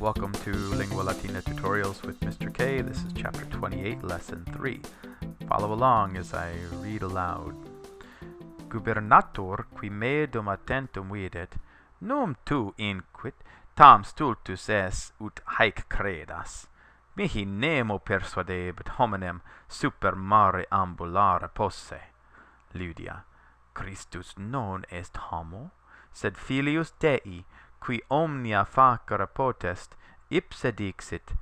Welcome to Lingua Latina Tutorials with Mr. K. This is Chapter 28, Lesson 3. Follow along as I read aloud. Gubernator qui medum attentum videt, num tu inquit, tam stultus es ut haec credas. Mihi nemo persuadebit hominem super mare ambulare posse. Lydia, Christus non est homo, sed filius Dei, qui omnia facere potest, ipse dixit,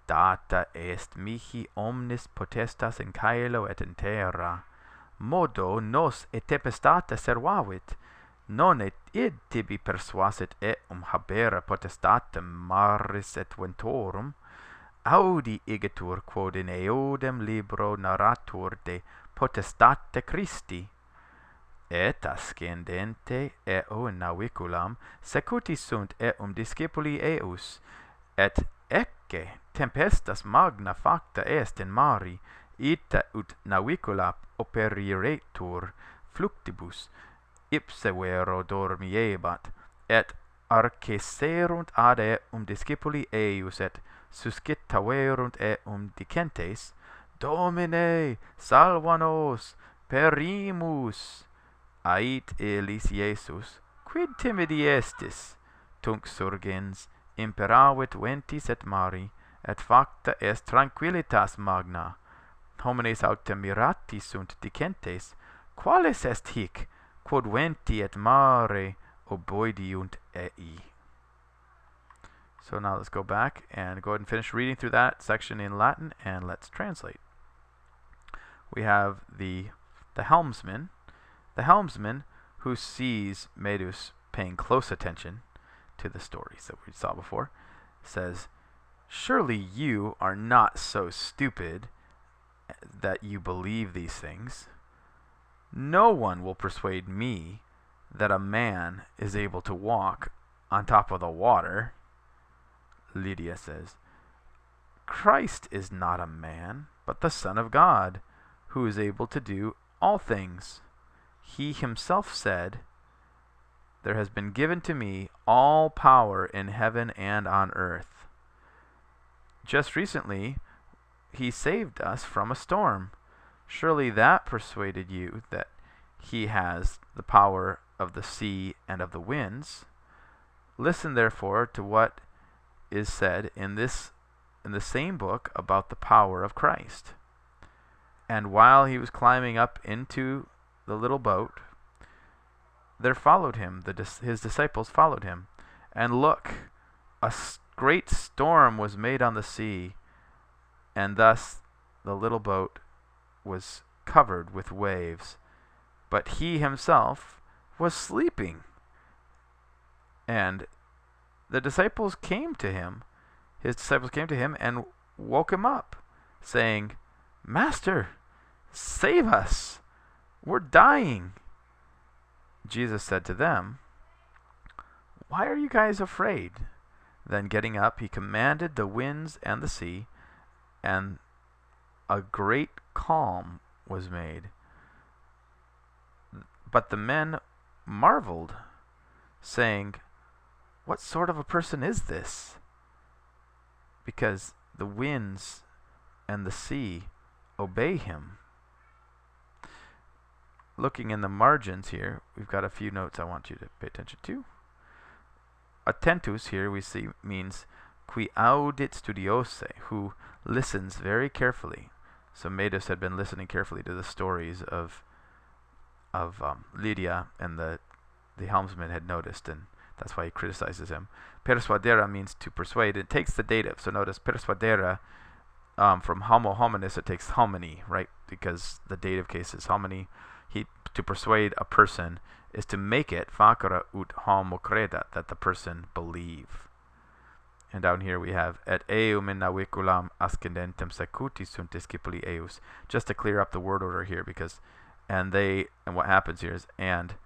data est mihi omnis potestas in caelo et in terra. Modo nos et tempestata servavit, non et id tibi persuasit eum habere potestatem maris et ventorum, audi igitur quod in eodem libro narratur de potestate Christi, et ascendente eo in naviculam secuti sunt eum discipuli eus, et ecce tempestas magna facta est in mari, ita ut navicula operiretur fluctibus, ipse vero dormiebat, et arcesserunt ad eum discipuli eius, et suscitaverunt eum dicentes, Domine, salva nos, perimus. Ait illis Iesus, quid timidi estis? Tunc surgens, imperavit ventis et mari, et facta est tranquillitas magna. Homines autem mirati sunt dicentes, qualis est hic, quod venti et mare oboidiunt ei? So now let's go back and go ahead and finish reading through that section in Latin, and let's translate. We have the helmsman. The helmsman, who sees Medus paying close attention to the stories that we saw before, says, "Surely you are not so stupid that you believe these things. No one will persuade me that a man is able to walk on top of the water." Lydia says, "Christ is not a man, but the Son of God, who is able to do all things. He himself said, 'There has been given to me all power in heaven and on earth.' Just recently, he saved us from a storm. Surely that persuaded you that he has the power of the sea and of the winds. Listen therefore to what is said in the same book about the power of Christ." And while he was climbing up into the little boat, there followed him, his disciples followed him. And look, a great storm was made on the sea, and thus the little boat was covered with waves. But he himself was sleeping. And the disciples came to him, his disciples came to him and woke him up, saying, "Master, save us! We're dying." Jesus said to them, "Why are you guys afraid?" Then getting up, he commanded the winds and the sea, and a great calm was made. But the men marveled, saying, "What sort of a person is this?" Because the winds and the sea obey him. Looking in the margins here, we've got a few notes I want you to pay attention to. Attentus here we see means qui audit studiose, who listens very carefully. So Medus had been listening carefully to the stories of Lydia, and the helmsman had noticed, and that's why he criticizes him. Persuadere means to persuade. It takes the dative. So notice persuadere, from homo hominis, it takes homini, right? Because the dative case is homini. To persuade a person is to make it facere ut homo credat, that the person believe. And down here we have et eum in naviculam ascendentem secuti sunt discipuli eius. Just to clear up the word order here, because and what happens here is, and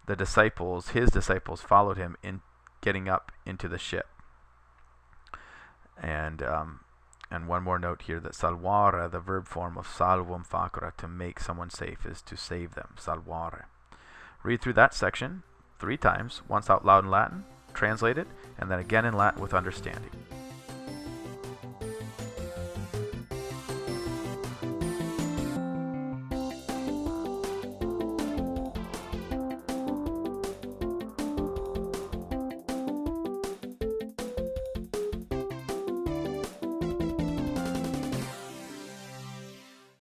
the disciples, his disciples, followed him in getting up into the ship. And one more note here, that salvare, the verb form of salvum facere, to make someone safe, is to save them, salvare. Read through that section 3 times, once out loud in Latin, translate it, and then again in Latin with understanding.